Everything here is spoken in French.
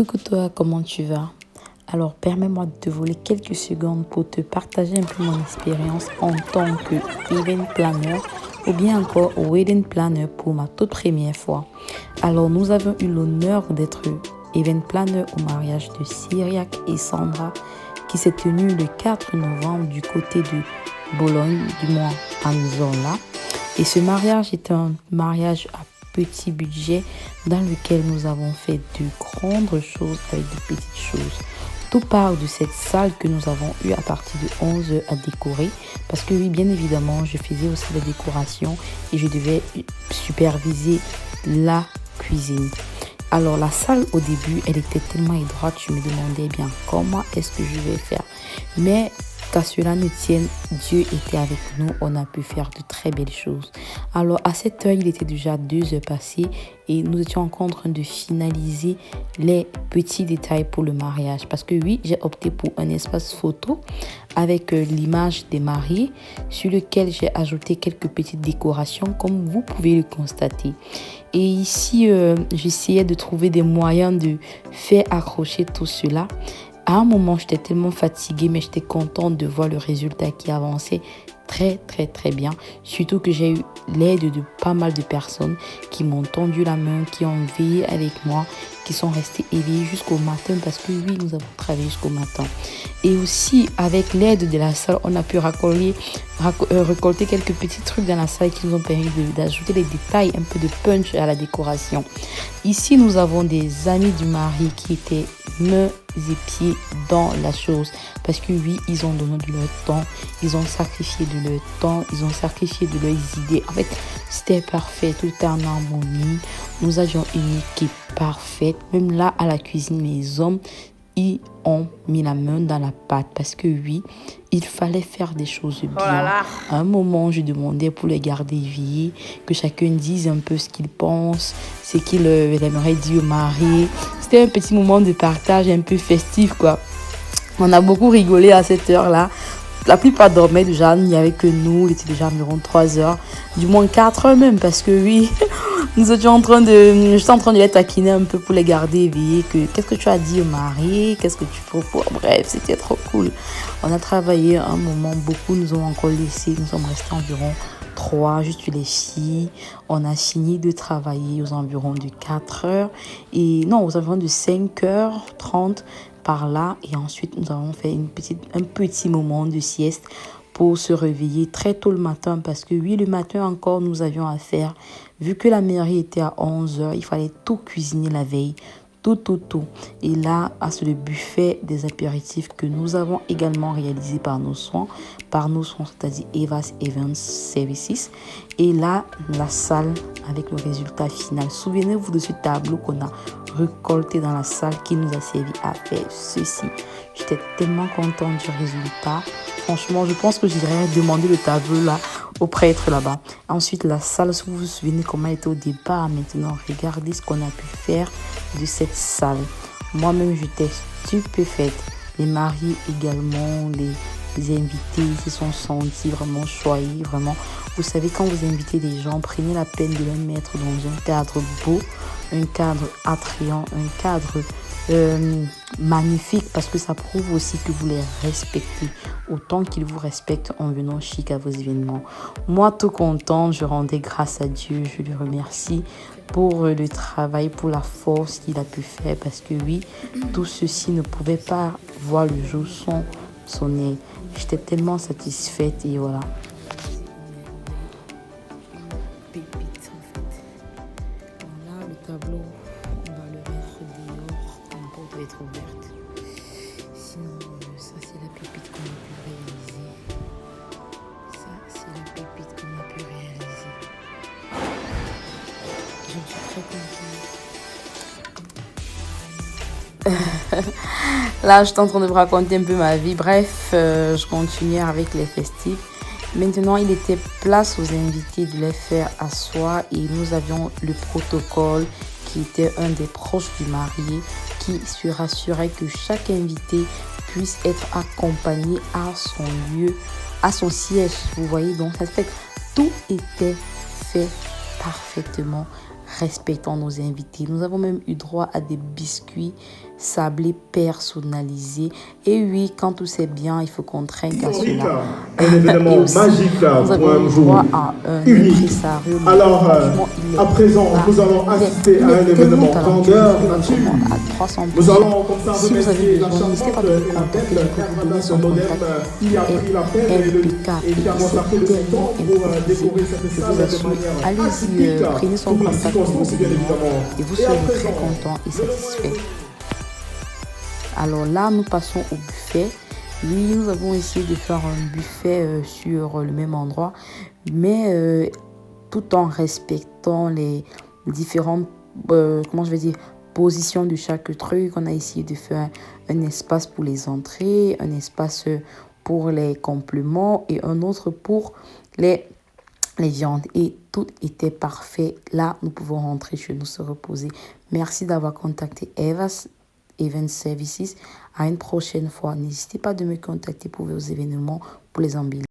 Coucou toi, comment tu vas? Alors permets-moi de te voler quelques secondes pour te partager un peu mon expérience en tant que event planner ou bien encore wedding planner pour ma toute première fois. Alors nous avons eu l'honneur d'être event planner au mariage de Cyriac et Sandra qui s'est tenu le 4 novembre du côté de Bologne, du moins à Zola. Et ce mariage est un mariage à petit budget dans lequel nous avons fait de grandes choses avec de petites choses. Tout part de cette salle que nous avons eu à partir de 11 heures à décorer parce que oui, bien évidemment, je faisais aussi la décoration et je devais superviser la cuisine. Alors la salle au début, elle était tellement étroite, je me demandais bien comment est-ce que je vais faire. Mais qu'à cela ne tienne, Dieu était avec nous, on a pu faire de très belles choses. Alors à cette heure, il était déjà 2 heures passées et nous étions encore en train de finaliser les petits détails pour le mariage. Parce que oui, j'ai opté pour un espace photo avec l'image des mariés sur lequel j'ai ajouté quelques petites décorations comme vous pouvez le constater. Et ici, j'essayais de trouver des moyens de faire accrocher tout cela. À un moment, j'étais tellement fatiguée, mais j'étais contente de voir le résultat qui avançait très bien. Surtout que j'ai eu l'aide de pas mal de personnes qui m'ont tendu la main, qui ont veillé avec moi, qui sont restés éveillés jusqu'au matin parce que oui, nous avons travaillé jusqu'au matin. Et aussi, avec l'aide de la salle, on a pu récolter quelques petits trucs dans la salle qui nous ont permis d'ajouter des détails, un peu de punch à la décoration. Ici, nous avons des amis du mari qui étaient mains et pieds dans la chose parce que oui, ils ont donné de leur temps, ils ont sacrifié de leur temps, ils ont sacrifié de leurs idées. En fait, c'était parfait, tout était en harmonie. Nous avions une équipe parfaite. Même là, à la cuisine, mes hommes, ils ont mis la main dans la pâte parce que oui, il fallait faire des choses bien. À un moment, je demandais pour les garder éveillés, que chacun dise un peu ce qu'il pense, ce qu'il aimerait dire au mari. C'était un petit moment de partage un peu festif, quoi. On a beaucoup rigolé à cette heure-là. La plupart dormaient déjà, il n'y avait que nous, il était déjà environ 3 heures, du moins 4 heures même, parce que oui, j'étais en train de les taquiner un peu pour les garder éveillés, qu'est-ce que tu as dit au mari, qu'est-ce que tu proposes, bref, c'était trop cool. On a travaillé un moment, beaucoup nous ont encore laissé, nous sommes restés environ 3, juste les filles. On a fini de travailler aux environs de 4 heures, et non, aux environs de 5h30, par là, et ensuite nous avons fait un petit moment de sieste pour se réveiller très tôt le matin parce que oui, le matin encore nous avions à faire, vu que la mairie était à 11 heures, il fallait tout cuisiner la veille, tout. Et là, c'est le buffet des apéritifs que nous avons également réalisé par nos soins, c'est-à-dire Evas Events Services. Et là, la salle avec le résultat final. Souvenez-vous de ce tableau qu'on a récolté dans la salle qui nous a servi à faire ceci. J'étais tellement contente du résultat. Franchement, je pense que j'irais demander le tableau là au prêtre là-bas. Ensuite, la salle, si vous vous souvenez comment elle était au départ, maintenant, regardez ce qu'on a pu faire de cette salle. Moi-même, j'étais stupéfaite. Les mariés également, les invités se sont sentis vraiment choyés, vraiment. Vous savez, quand vous invitez des gens, prenez la peine de les mettre dans un cadre beau, un cadre attrayant, un cadre magnifique parce que ça prouve aussi que vous les respectez autant qu'ils vous respectent en venant chic à vos événements. Moi, tout content, je rendais grâce à Dieu, je lui remercie pour le travail, pour la force qu'il a pu faire parce que oui, tout ceci ne pouvait pas voir le jour sans son aide. J'étais tellement satisfaite et voilà. Là, le tableau, on va le mettre dehors quand la porte va être ouverte. Sinon, ça c'est la pépite qu'on a pu réaliser. Ça c'est la pépite qu'on a pu réaliser. Je suis très contente. Là, je suis en train de vous raconter un peu ma vie. Bref, je continue avec les festifs. Maintenant, il était place aux invités de les faire asseoir et nous avions le protocole qui était un des proches du marié qui se rassurait que chaque invité puisse être accompagné à son lieu, à son siège. Vous voyez, donc ça fait que tout était fait parfaitement respectant nos invités. Nous avons même eu droit à des biscuits. sablé personnalisé. Et oui, quand tout c'est bien, il faut qu'on trinque à Historique, cela. un événement Et aussi, magique nous pour un avons eu jour droit à un unique. impresario. Alors, Franchement, il est à présent, pas- nous allons il est- assister il à est un tellement événement talentueux, grandeur il est nature. vraiment à 300%. Nous allons comme ça Si vous avez remercier la besoin, n'hésitez pas charmante de et me la contacter, belle je peux vous donner Hermana son Modem contact. Il qui a pris la peine est et impeccable qui a et il sait consacré de son tellement temps pour improviser. décorer cette Je salle vous de assure, manière allez-y, atypique prenez son pour les contact pour vos circonstances, bien événements évidemment. et vous Et à serez très présent, content et satisfait. Alors là, nous passons au buffet. Oui, nous avons essayé de faire un buffet sur le même endroit, mais tout en respectant les différentes, comment je vais dire, positions de chaque truc. On a essayé de faire un espace pour les entrées, un espace pour les compléments et un autre pour les viandes. Et tout était parfait. Là, nous pouvons rentrer chez nous, se reposer. Merci d'avoir contacté Eva's Event Services. À une prochaine fois. N'hésitez pas de me contacter pour vos événements, pour les ambulances.